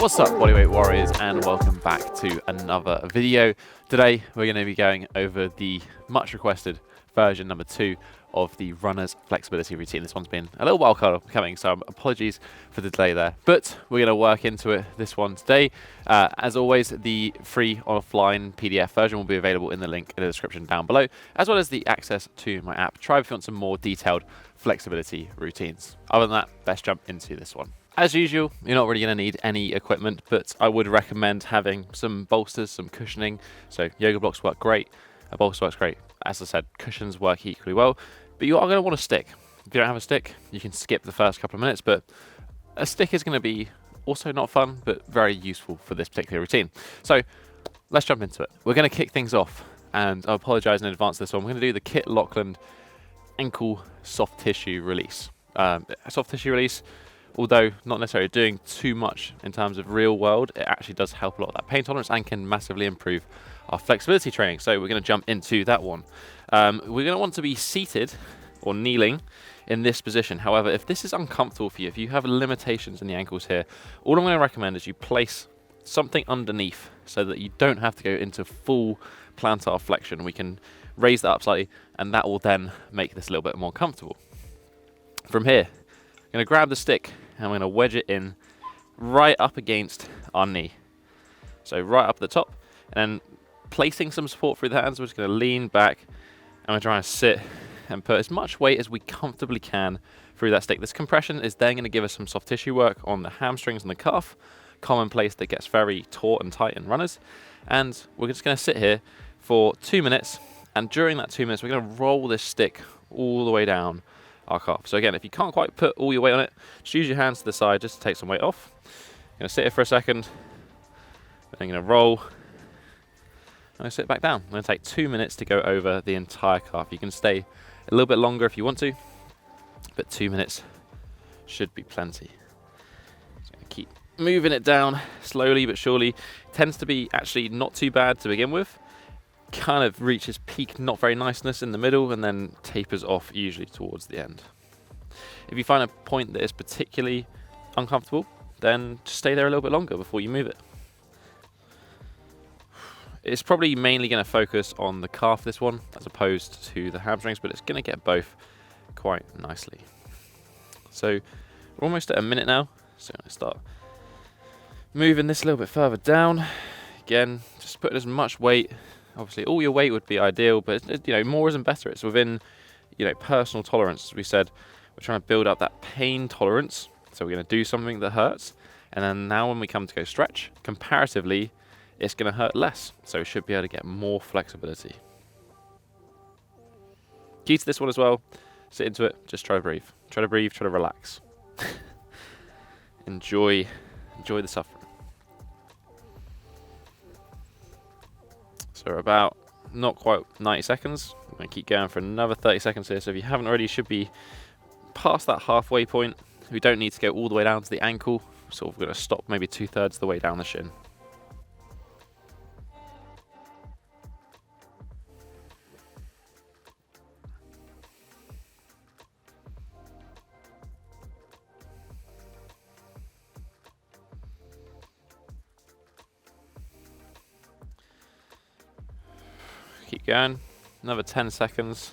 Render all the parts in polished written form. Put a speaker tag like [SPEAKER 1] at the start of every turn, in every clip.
[SPEAKER 1] What's up, bodyweight warriors, and welcome back to another video. Today we're going to be going over the much requested version number 2 of the runner's flexibility routine. This one's been a little while coming, so apologies for the delay there, but we're going to work into it this one today. As always, the free offline PDF version will be available in the link in the description down below, as well as the access to my app. Try if you want some more detailed flexibility routines. Other than that, let's jump into this one. As usual, you're not really going to need any equipment, but I would recommend having some bolsters, some cushioning. So yoga blocks work great, a bolster works great. As I said, cushions work equally well, but you are going to want a stick. If you don't have a stick, you can skip the first couple of minutes, but a stick is going to be also not fun, but very useful for this particular routine. So let's jump into it. We're going to kick things off, and I apologize in advance for this one. We're going to do the Kit Lachlan ankle soft tissue release. Soft tissue release, although not necessarily doing too much in terms of real world, it actually does help a lot of that pain tolerance and can massively improve our flexibility training. So we're going to jump into that one. We're going to want to be seated or kneeling in this position. However, if this is uncomfortable for you, if you have limitations in the ankles here, all I'm going to recommend is you place something underneath so that you don't have to go into full plantar flexion. We can raise that up slightly, and that will then make this a little bit more comfortable. From here, I'm going to grab the stick and I'm going to wedge it in right up against our knee. So right up at the top, and then placing some support through the hands, we're just going to lean back and we're trying to sit and put as much weight as we comfortably can through that stick. This compression is then going to give us some soft tissue work on the hamstrings and the calf, common place that gets very taut and tight in runners. And we're just going to sit here for 2 minutes, and during that 2 minutes we're going to roll this stick all the way down our calf. So again, if you can't quite put all your weight on it, just use your hands to the side just to take some weight off. I'm going to sit here for a second, then I'm going to roll, and I sit back down. I'm going to take 2 minutes to go over the entire calf. You can stay a little bit longer if you want to, but 2 minutes should be plenty. Just going to keep moving it down slowly but surely. It tends to be actually not too bad to begin with. Kind of reaches peak not very niceness in the middle and then tapers off usually towards the end. If you find a point that is particularly uncomfortable, then just stay there a little bit longer before you move it. It's probably mainly going to focus on the calf, this one, as opposed to the hamstrings, but it's going to get both quite nicely. So we're almost at a minute now, so I'm going to start moving this a little bit further down. Again, just putting as much weight. Obviously, all your weight would be ideal, but more isn't better. It's within, personal tolerance. As we said, we're trying to build up that pain tolerance. So we're going to do something that hurts, and then now when we come to go stretch, comparatively, it's going to hurt less. So we should be able to get more flexibility. Key to this one as well: sit into it. Just try to breathe. Try to breathe. Try to relax. Enjoy the suffering. So we're about not quite 90 seconds. I'm going to keep going for another 30 seconds here. So if you haven't already, you should be past that halfway point. We don't need to go all the way down to the ankle. So we're going to stop maybe 2/3 of the way down the shin. Keep going, another 10 seconds.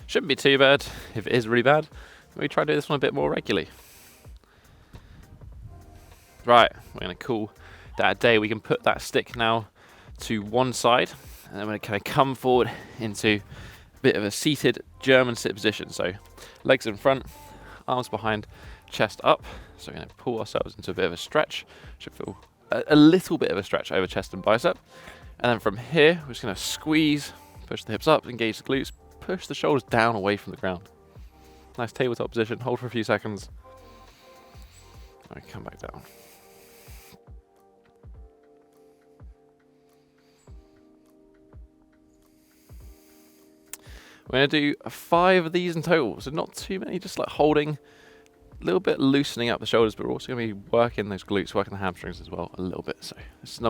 [SPEAKER 1] Shouldn't be too bad. If it is really bad, maybe try to do this one a bit more regularly. Right, we're going to call that a day. We can put that stick now to one side, and then we're going to kind of come forward into a bit of a seated German sit position. So legs in front, arms behind, chest up. So we're going to pull ourselves into a bit of a stretch. Should feel a little bit of a stretch over chest and bicep. And then from here, we're just going to squeeze, push the hips up, engage the glutes, push the shoulders down away from the ground. Nice tabletop position, hold for a few seconds. And come back down. We're going to do 5 of these in total, so not too many, just like holding, a little bit loosening up the shoulders, but we're also going to be working those glutes, working the hamstrings as well a little bit. So this is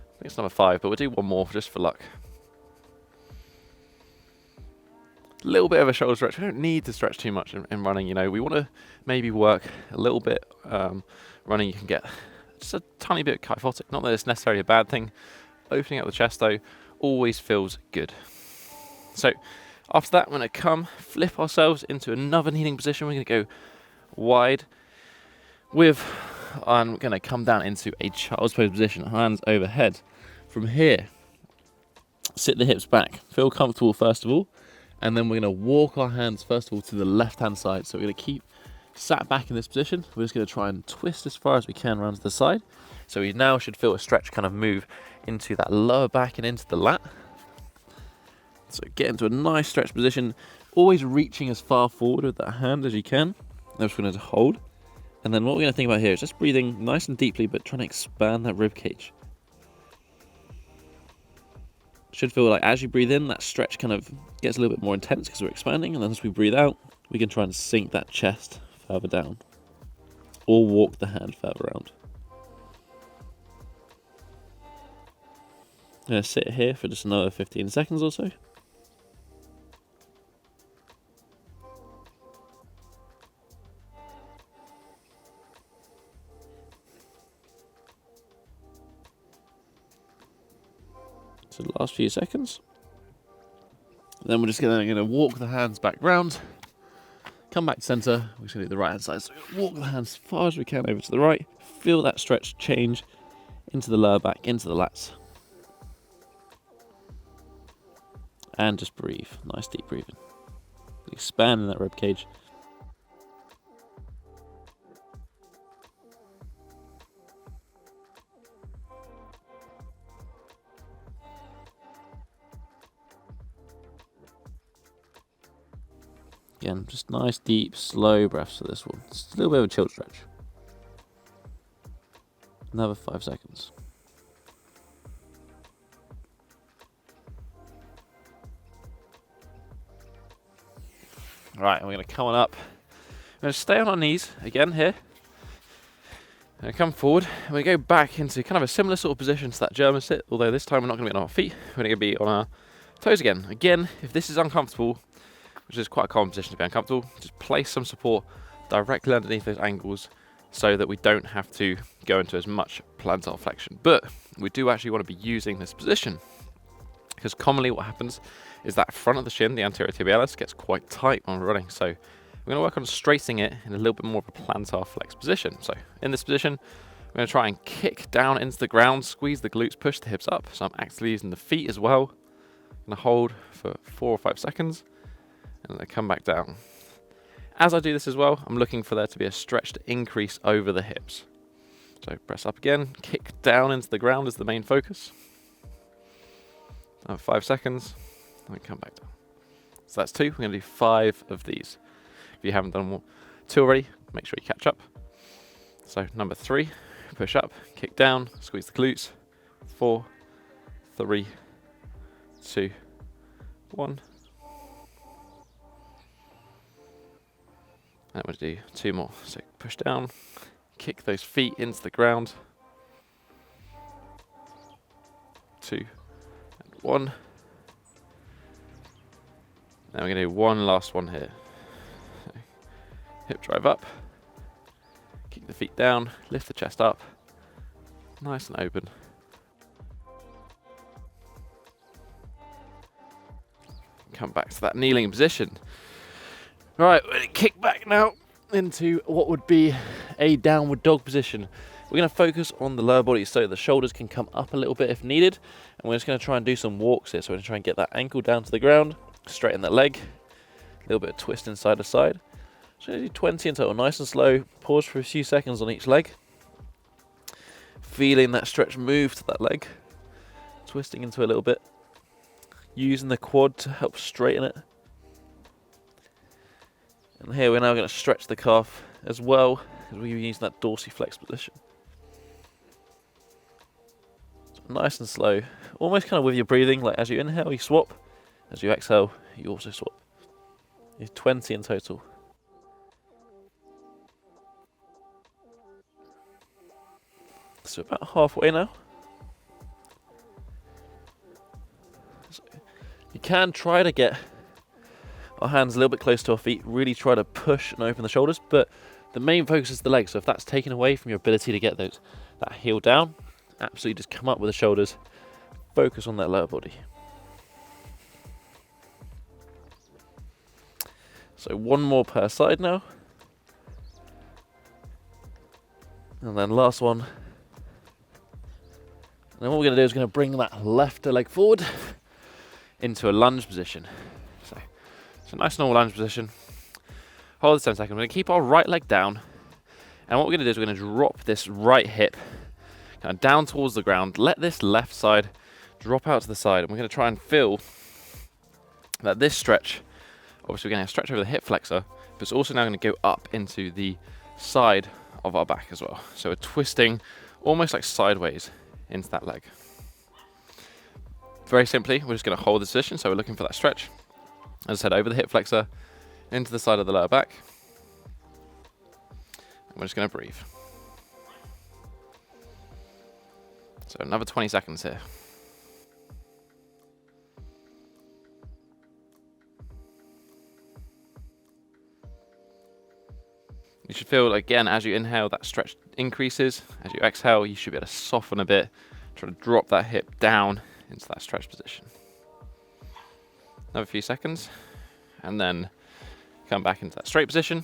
[SPEAKER 1] I think it's number 5, but we'll do one more just for luck. A little bit of a shoulder stretch. We don't need to stretch too much in running. We want to maybe work a little bit. Running, you can get just a tiny bit kyphotic. Not that it's necessarily a bad thing. Opening up the chest though always feels good. So after that, we're going to flip ourselves into another kneeling position. We're going to go wide I'm going to come down into a child's pose position, hands overhead. From here, sit the hips back. Feel comfortable first of all, and then we're going to walk our hands first of all to the left-hand side. So we're going to keep sat back in this position. We're just going to try and twist as far as we can around to the side. So we now should feel a stretch kind of move into that lower back and into the lat. So get into a nice stretch position, always reaching as far forward with that hand as you can. I'm just going to hold. And then what we're going to think about here is just breathing nice and deeply, but trying to expand that rib cage. Should feel like as you breathe in, that stretch kind of gets a little bit more intense because we're expanding. And then as we breathe out, we can try and sink that chest further down or walk the hand further around. I'm going to sit here for just another 15 seconds or so. So the last few seconds. Then we're just going to walk the hands back round. Come back to centre. We're just going to do the right hand side. So walk the hands as far as we can over to the right. Feel that stretch change into the lower back, into the lats. And just breathe. Nice deep breathing. Expanding that rib cage. Again, just nice, deep, slow breaths for this one. Just a little bit of a chill stretch. Another 5 seconds. Right, and we're going to come on up. We're going to stay on our knees again here. We're going to come forward. And we're going to go back into kind of a similar sort of position to that Germa Sit, although this time we're not going to be on our feet. We're going to be on our toes again. Again, if this is uncomfortable, which is quite a common position to be uncomfortable, just place some support directly underneath those ankles so that we don't have to go into as much plantar flexion. But we do actually want to be using this position because commonly what happens is that front of the shin, the anterior tibialis, gets quite tight when we're running. So we're going to work on straightening it in a little bit more of a plantar flex position. So in this position, we're going to try and kick down into the ground, squeeze the glutes, push the hips up. So I'm actively using the feet as well. I'm going to hold for 4 or 5 seconds. And then come back down. As I do this as well, I'm looking for there to be a stretched increase over the hips. So press up again, kick down into the ground is the main focus. 5 seconds, and then come back down. So that's 2. We're going to do 5 of these. If you haven't done 2 already, make sure you catch up. So number 3, push up, kick down, squeeze the glutes. 4, 3, 2, 1. And we'll do 2 more. So push down, kick those feet into the ground. 2 and 1. Now we're going to do one last one here. So hip drive up, kick the feet down, lift the chest up, nice and open. Come back to that kneeling position. Right, we're going to kick back now into what would be a downward dog position. We're going to focus on the lower body so the shoulders can come up a little bit if needed. And we're just going to try and do some walks here. So we're going to try and get that ankle down to the ground, straighten that leg, a little bit of twist inside to side. So we're going to do 20 in total, nice and slow. Pause for a few seconds on each leg. Feeling that stretch move to that leg. Twisting into a little bit. Using the quad to help straighten it. And here we're now going to stretch the calf as well, as we're using that dorsiflex position. So nice and slow, almost kind of with your breathing, like as you inhale you swap, as you exhale you also swap. You're 20 in total. So about halfway now. So you can try to get our hands a little bit close to our feet, really try to push and open the shoulders, but the main focus is the legs. So if that's taken away from your ability to get those that heel down. Absolutely just come up with the shoulders, focus on that lower body. So one more per side now. And then last one. And then what we're going to do is going to bring that left leg forward into a lunge position. So it's a nice normal lunge position. Hold this 10 seconds. We're going to keep our right leg down. And what we're going to do is we're going to drop this right hip kind of down towards the ground. Let this left side drop out to the side. And we're going to try and feel that this stretch, obviously we're going to stretch over the hip flexor, but it's also now going to go up into the side of our back as well. So we're twisting almost like sideways into that leg. Very simply, we're just going to hold this position. So we're looking for that stretch. As I said, over the hip flexor, into the side of the lower back. And we're just going to breathe. So another 20 seconds here. You should feel, again, as you inhale, that stretch increases. As you exhale, you should be able to soften a bit. Try to drop that hip down into that stretch position. Another few seconds. And then come back into that straight position.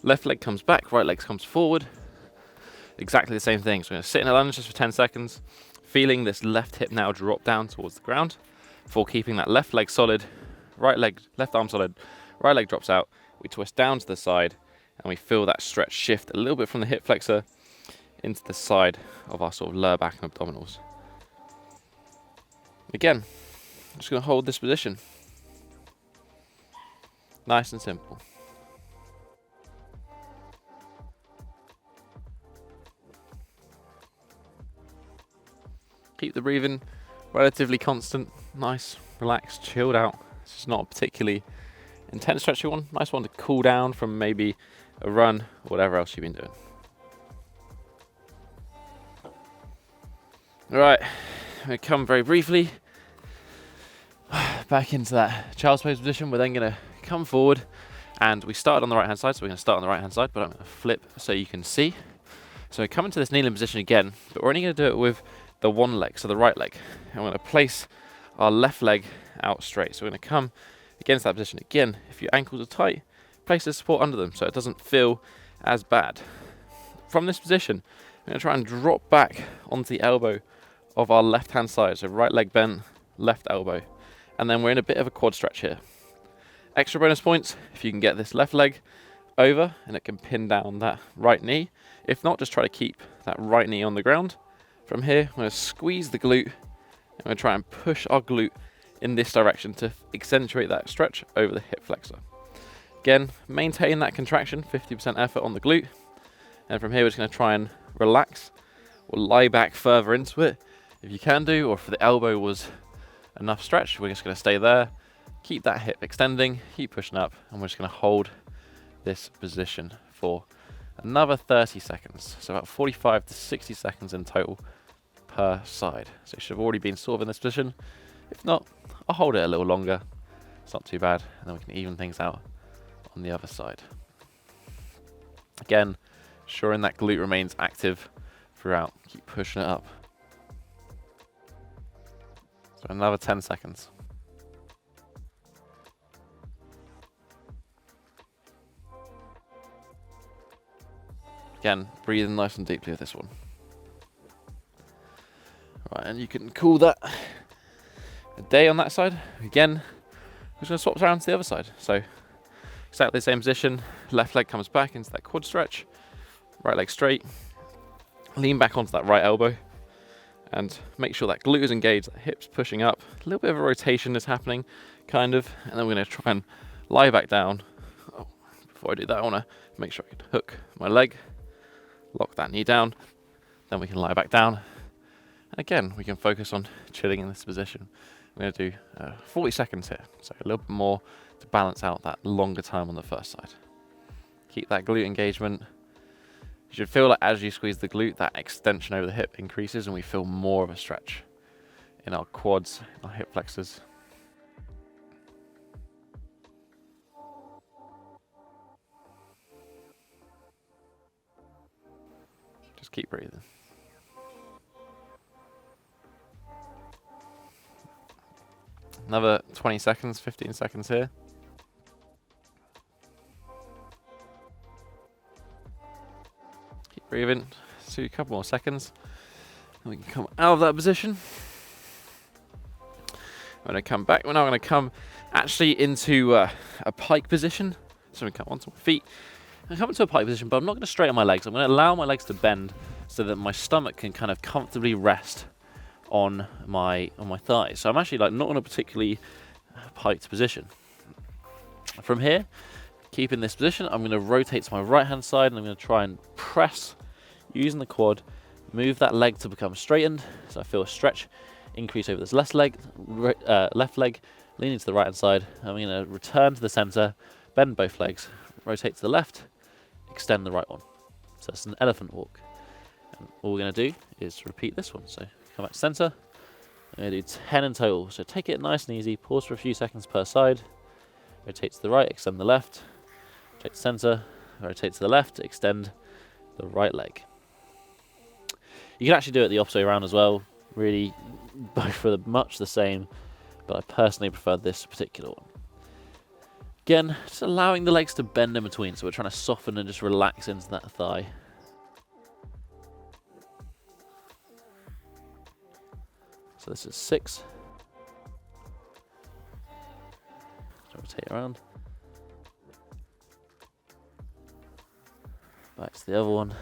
[SPEAKER 1] Left leg comes back, right leg comes forward. Exactly the same thing. So we're going to sit in a lunge just for 10 seconds. Feeling this left hip now drop down towards the ground. Before keeping that left leg solid, left arm solid, right leg drops out. We twist down to the side. And we feel that stretch shift a little bit from the hip flexor into the side of our sort of lower back and abdominals. Again, I'm just going to hold this position. Nice and simple. Keep the breathing relatively constant, nice, relaxed, chilled out. It's just not a particularly intense stretchy one. Nice one to cool down from maybe a run, or whatever else you've been doing. All right, I'm going to come very briefly back into that child's pose position. We're then going to come forward, and we started on the right hand side, so we're going to start on the right hand side, but I'm going to flip so you can see. So we come into this kneeling position again, but we're only going to do it with the one leg, so the right leg. And we're going to place our left leg out straight. So we're going to come against that position again. If your ankles are tight, place the support under them so it doesn't feel as bad. From this position, we're going to try and drop back onto the elbow of our left hand side. So right leg bent, left elbow. And then we're in a bit of a quad stretch here. Extra bonus points if you can get this left leg over and it can pin down that right knee. If not, just try to keep that right knee on the ground. From here, I'm going to squeeze the glute. I'm going to try and push our glute in this direction to accentuate that stretch over the hip flexor. Again, maintain that contraction, 50% effort on the glute. And from here, we're just going to try and relax or lie back further into it if you can do, or if the elbow was enough stretch, we're just going to stay there. Keep that hip extending, keep pushing up, and we're just going to hold this position for another 30 seconds. So about 45 to 60 seconds in total per side. So you should have already been sort of in this position. If not, I'll hold it a little longer. It's not too bad, and then we can even things out on the other side. Again, ensuring that glute remains active throughout. Keep pushing it up. So another 10 seconds. Again, breathing nice and deeply with this one. Right, and you can call that a day on that side. Again, we're just going to swap around to the other side. So exactly the same position. Left leg comes back into that quad stretch. Right leg straight. Lean back onto that right elbow. And make sure that glute is engaged, that hip's pushing up. A little bit of a rotation is happening, kind of. And then we're going to try and lie back down. Oh, before I do that, I want to make sure I can hook my leg. Lock that knee down. Then we can lie back down. And again, we can focus on chilling in this position. I'm going to do 40 seconds here. So a little bit more to balance out that longer time on the first side. Keep that glute engagement. You should feel like as you squeeze the glute, that extension over the hip increases and we feel more of a stretch in our quads, in our hip flexors. Just keep breathing. Another 20 seconds, 15 seconds here. Keep breathing. So a couple more seconds. And we can come out of that position. I'm going to come back. We're now going to come actually into a pike position. So we come onto my feet. I come into a pike position, but I'm not going to straighten my legs. I'm going to allow my legs to bend so that my stomach can kind of comfortably rest on my thighs. So I'm actually like not in a particularly piked position. From here, keeping this position, I'm going to rotate to my right hand side and I'm going to try and press using the quad, move that leg to become straightened. So I feel a stretch increase over this left leg, leaning to the right hand side. I'm going to return to the center, bend both legs, rotate to the left, extend the right one. So it's an elephant walk. And all we're going to do is repeat this one. So come back to center. I'm going to do 10 in total. So take it nice and easy. Pause for a few seconds per side. Rotate to the right, extend the left. Rotate to center. Rotate to the left, extend the right leg. You can actually do it the opposite way around as well. Really, both are much the same, but I personally prefer this particular one. Again, just allowing the legs to bend in between. So we're trying to soften and just relax into that thigh. So this is 6. Rotate around. Back to the other one.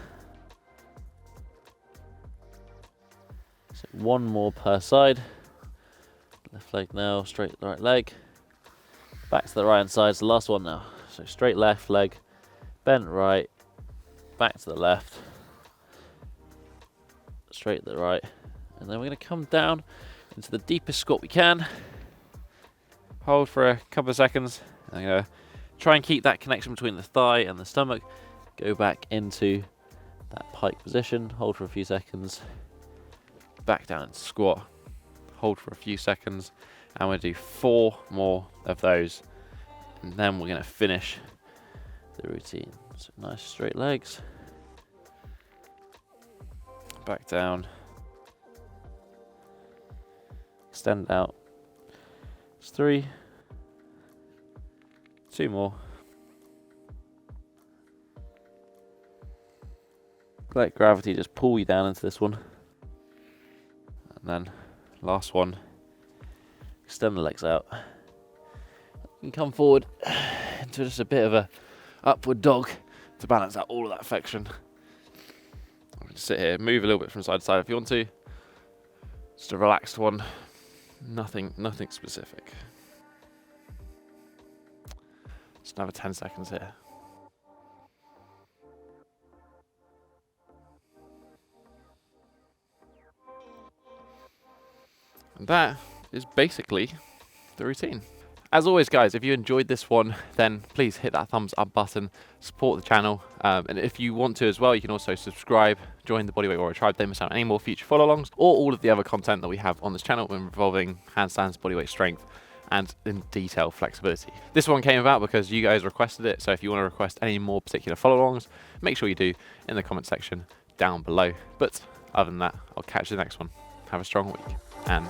[SPEAKER 1] So one more per side. Left leg now, straight right leg. Back to the right hand side, it's the last one now. So straight left leg, bent right, back to the left, straight to the right. And then we're going to come down into the deepest squat we can. Hold for a couple of seconds. I'm going to try and keep that connection between the thigh and the stomach. Go back into that pike position. Hold for a few seconds. Back down into squat. Hold for a few seconds. And we'll do 4 more of those. And then we're going to finish the routine. So nice straight legs. Back down. Extend out. It's 3. 2 more. Let gravity just pull you down into this one. And then last one. Extend the legs out. You can come forward into just a bit of a upward dog to balance out all of that flexion. Just sit here, move a little bit from side to side if you want to. Just a relaxed one. Nothing specific. Just another 10 seconds here. And that is basically the routine. As always, guys, if you enjoyed this one, then please hit that thumbs up button, support the channel. And if you want to as well, you can also subscribe, join the Bodyweight Warrior Tribe, don't miss out on any more future follow-alongs, or all of the other content that we have on this channel involving handstands, bodyweight strength, and in detail flexibility. This one came about because you guys requested it, so if you want to request any more particular follow-alongs, make sure you do in the comment section down below. But other than that, I'll catch you in the next one. Have a strong week, and